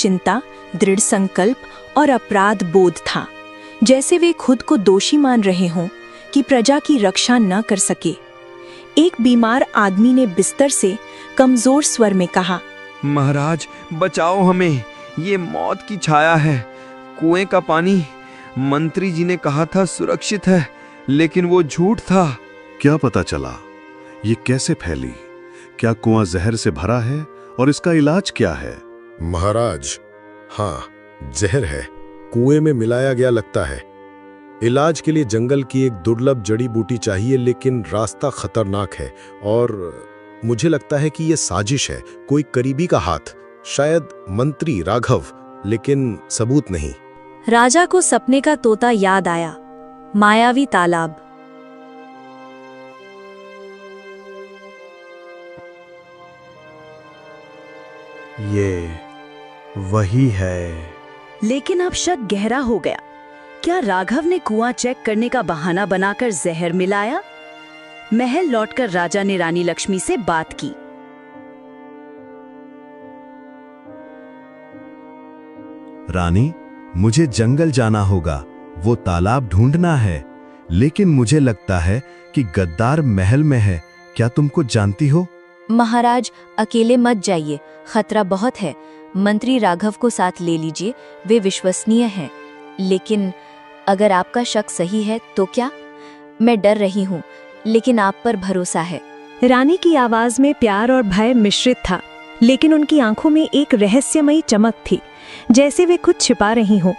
चिंता, दृढ़ संकल्प और अपराध बोध था, जैसे वे खुद को दोषी मान रहे हों कि प्रजा की रक्षा न कर सके। एक बीमार आदमी ने बिस्तर से कमजोर स्वर में कहा, महाराज बचाओ हमें, ये मौत की छाया है। कुएं का पानी मंत्री जी ने कहा था सुरक्षित है, लेकिन वो झूठ था। क्या पता चला? ये कैसे फैली? क्या कुआं जहर से भरा है और इसका इलाज क्या है? महाराज, हाँ, जहर है, कुएं में मिलाया गया लगता है। इलाज के लिए जंगल की एक दुर्लभ जड़ी बूटी चाहिए, लेकिन रास्ता खतरनाक है और मुझे लगता है कि यह साजिश है, कोई करीबी का हाथ, शायद मंत्री राघव, लेकिन सबूत नहीं। राजा को सपने का तोता याद आया, मायावी तालाब। ये वही है। लेकिन अब शक गहरा हो गया। क्या राघव ने कुआं चेक करने का बहाना बनाकर जहर मिलाया? महल लौटकर राजा ने रानी लक्ष्मी से बात की। रानी, मुझे जंगल जाना होगा, वो तालाब ढूंढना है, लेकिन मुझे लगता है कि गद्दार महल में है। क्या तुम कुछ जानती हो? महाराज, अकेले मत जाइए, खतरा बहुत है। मंत्री राघव को साथ ले लीजिए, वे विश्वसनीय हैं। लेकिन अगर आपका शक सही है तो क्या? मैं डर रही हूँ, लेकिन आप पर भरोसा है। रानी की आवाज में प्यार और भय मिश्रित था, लेकिन उनकी आंखों में एक रहस्यमयी चमक थी, जैसे वे कुछ छिपा रही हों।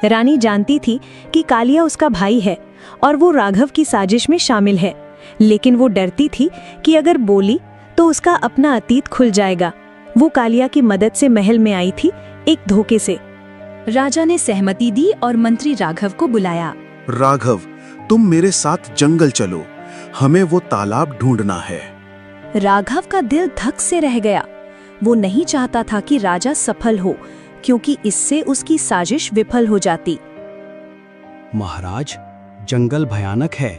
रानी जानती थी कि कालिया उसका भाई है और वो राघव की साजिश में शामिल है, लेकिन वो डरती थी कि अगर बोली तो उसका अपना अतीत खुल जाएगा। वो कालिया की मदद से महल में आई थी, एक धोखे से। राजा ने सहमति दी और मंत्री राघव को बुलाया। राघव, तुम मेरे साथ जंगल चलो, हमें वो तालाब ढूंढना है। राघव का दिल धक से रह गया। वो नहीं चाहता था कि राजा सफल हो, क्योंकि इससे उसकी साजिश विफल हो जाती। महाराज, जंगल भयानक है,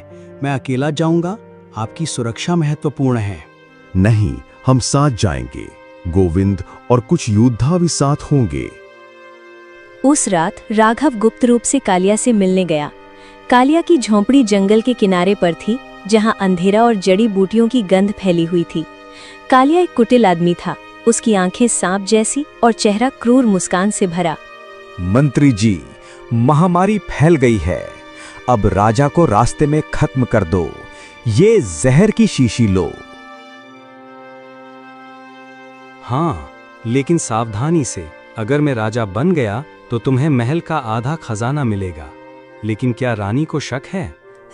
मैं अकेला जाऊंगा, आपकी सुरक्षा महत्वपूर्ण है। नहीं, हम साथ जाएंगे। गोविंद और कुछ योद्धा भी साथ होंगे। उस रात राघव गुप्त रूप से कालिया से मिलने गया। कालिया की झोंपड़ी जंगल के किनारे पर थी, जहां अंधेरा और जड़ी बूटियों की गंध फैली हुई थी। कालिया एक कुटिल आदमी था, उसकी आंखें सांप जैसी और चेहरा क्रूर मुस्कान से भरा। मंत्री जी, महामारी फैल गई है, अब राजा को रास्ते में खत्म कर दो। ये जहर की शीशी लो। हाँ, लेकिन सावधानी से। अगर मैं राजा बन गया तो तुम्हें महल का आधा खजाना मिलेगा। लेकिन क्या रानी को शक है?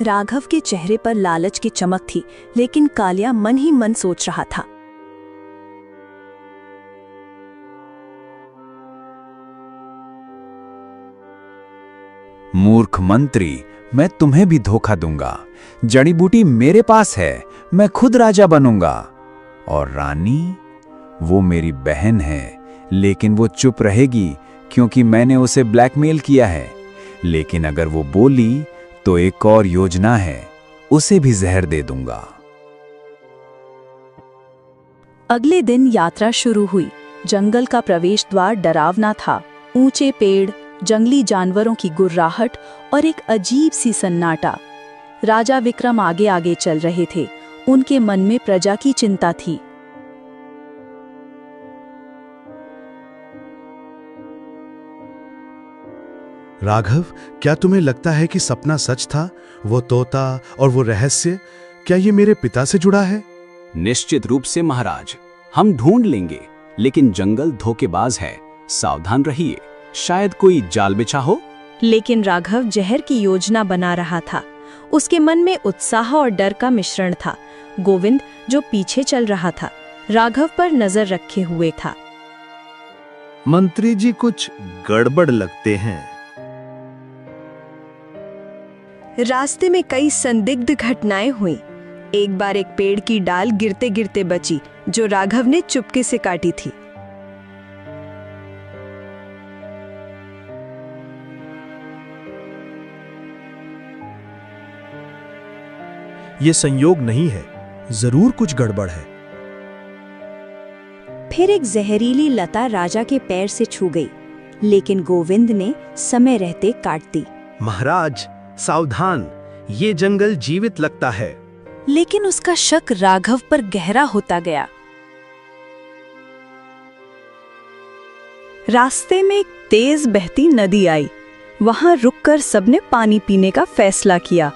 राघव के चेहरे पर लालच की चमक थी, लेकिन कालिया मन ही मन सोच रहा था। मूर्ख मंत्री, मैं तुम्हें भी धोखा दूंगा। जड़ी बूटी मेरे पास है, मैं खुद राजा बनूंगा। और रानी, वो मेरी बहन है, लेकिन वो चुप रहेगी क्योंकि मैंने उसे ब्लैकमेल किया है। लेकिन अगर वो बोली तो एक और योजना है, उसे भी जहर दे दूंगा। अगले दिन यात्रा शुरू हुई। जंगल का प्रवेश द्वार डरावना था। ऊंचे पेड़, जंगली जानवरों की गुर्राहट और एक अजीब सी सन्नाटा। राजा विक्रम आगे आगे चल रहे थे। उनके मन में प्रजा की चिंता थी। राघव, क्या तुम्हें लगता है कि सपना सच था? वो तोता और वो रहस्य, क्या ये मेरे पिता से जुड़ा है? निश्चित रूप से महाराज, हम ढूंढ लेंगे, लेकिन जंगल धोखेबाज है, सावधान रहिए, शायद कोई जाल बिछा हो। लेकिन राघव जहर की योजना बना रहा था। उसके मन में उत्साह और डर का मिश्रण था। गोविंद, जो पीछे चल रहा था, राघव पर नजर रखे हुए था। मंत्री जी कुछ गड़बड़ लगते हैं। रास्ते में कई संदिग्ध घटनाएं हुई। एक बार एक पेड़ की डाल गिरते गिरते बची, जो राघव ने चुपके से काटी थी। ये संयोग नहीं है, जरूर कुछ गड़बड़ है। फिर एक जहरीली लता राजा के पैर से छू गई, लेकिन गोविंद ने समय रहते काट दी। महाराज सावधान, ये जंगल जीवित लगता है। लेकिन उसका शक राघव पर गहरा होता गया। रास्ते में एक तेज बहती नदी आई। वहां रुककर सबने पानी पीने का फैसला किया।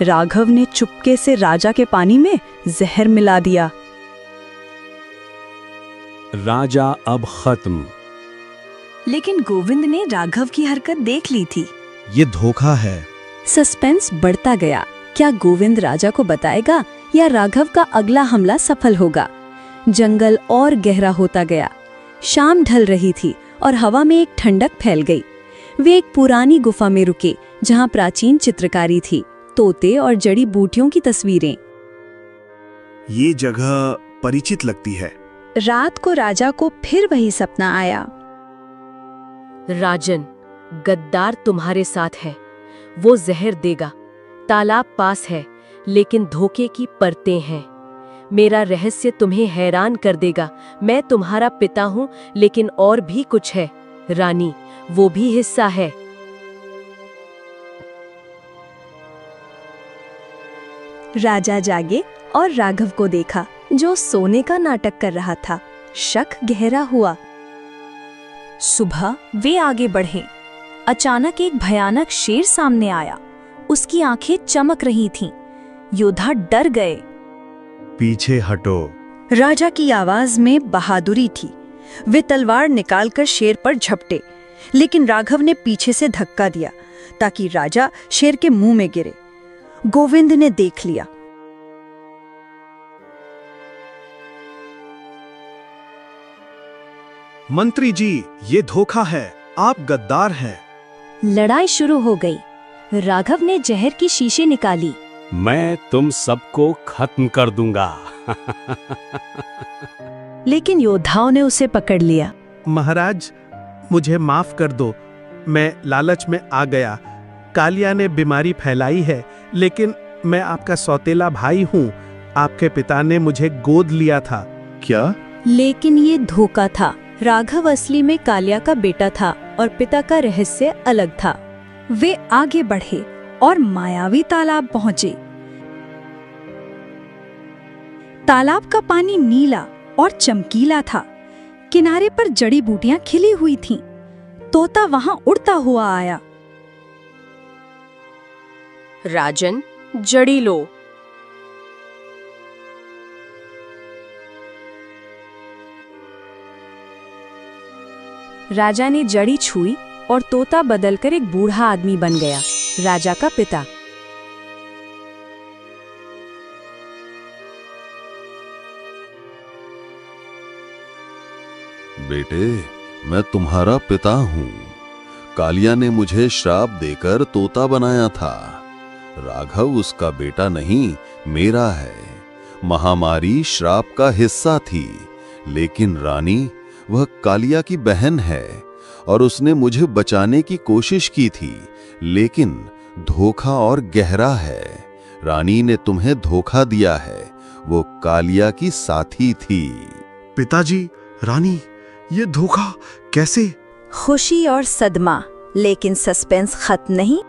राघव ने चुपके से राजा के पानी में जहर मिला दिया। राजा अब खत्म। लेकिन गोविंद ने राघव की हरकत देख ली थी। ये धोखा है। सस्पेंस बढ़ता गया। क्या गोविंद राजा को बताएगा या राघव का अगला हमला सफल होगा? जंगल और गहरा होता गया। शाम ढल रही थी और हवा में एक ठंडक फैल गई। वे एक पुरानी गुफा में रुके जहां प्राचीन चित्रकारी थी, तोते और जड़ी बूटियों की तस्वीरें। ये जगह परिचित लगती है। रात को राजा को फिर वही सपना आया। राजन, गद्दार तुम्हारे साथ है। वो जहर देगा। तालाब पास है, लेकिन धोखे की परतें हैं। मेरा रहस्य तुम्हें हैरान कर देगा। मैं तुम्हारा पिता हूँ, लेकिन और भी कुछ है। रानी, वो भी हिस्सा है। राजा जागे और राघव को देखा, जो सोने का नाटक कर रहा था। शक गहरा हुआ। सुबह वे आगे बढ़े। अचानक एक भयानक शेर सामने आया। उसकी आंखें चमक रही थीं। योद्धा डर गए। पीछे हटो। राजा की आवाज में बहादुरी थी। वे तलवार निकालकर शेर पर झपटे, लेकिन राघव ने पीछे से धक्का दिया ताकि राजा शेर के मुंह में गिरे। गोविंद ने देख लिया। मंत्री जी, ये धोखा है। आप गद्दार हैं। लड़ाई शुरू हो गई। राघव ने जहर की शीशी निकाली। मैं तुम सबको खत्म कर दूंगा। लेकिन योद्धाओं ने उसे पकड़ लिया। महाराज, मुझे माफ कर दो। मैं लालच में आ गया। कालिया ने बीमारी फैलाई है, लेकिन मैं आपका सौतेला भाई हूँ। आपके पिता ने मुझे गोद लिया था। क्या? लेकिन ये धोखा था। राघव असली में कालिया का बेटा था और पिता का रहस्य अलग था। वे आगे बढ़े और मायावी तालाब पहुंचे। तालाब का पानी नीला और चमकीला था। किनारे पर जड़ी बूटियां खिली हुई थीं। तोता वहां उड़ता हुआ आया। राजन, जड़ी लो। राजा ने जड़ी छुई और तोता बदलकर एक बूढ़ा आदमी बन गया, राजा का पिता। बेटे, मैं तुम्हारा पिता हूँ। कालिया ने मुझे श्राप देकर तोता बनाया था। राघव उसका बेटा नहीं, मेरा है। महामारी श्राप का हिस्सा थी, लेकिन रानी, वह कालिया की बहन है और उसने मुझे बचाने की कोशिश की थी, लेकिन धोखा और गहरा है। रानी ने तुम्हें धोखा दिया है। वो कालिया की साथी थी। पिताजी, रानी, ये धोखा कैसे? खुशी और सदमा, लेकिन सस्पेंस खत्म नहीं।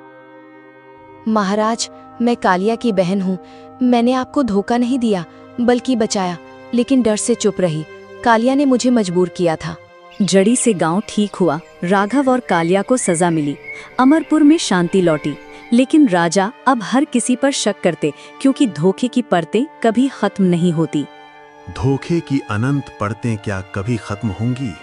महाराज, मैं कालिया की बहन हूँ। मैंने आपको धोखा नहीं दिया, बल्कि बचाया, लेकिन डर से चुप रही। कालिया ने मुझे मजबूर किया था। जड़ी से गांव ठीक हुआ। राघव और कालिया को सजा मिली। अमरपुर में शांति लौटी। लेकिन राजा अब हर किसी पर शक करते, क्योंकि धोखे की परतें कभी खत्म नहीं होती। धोखे की अनंत परतें क्या कभी खत्म होंगी?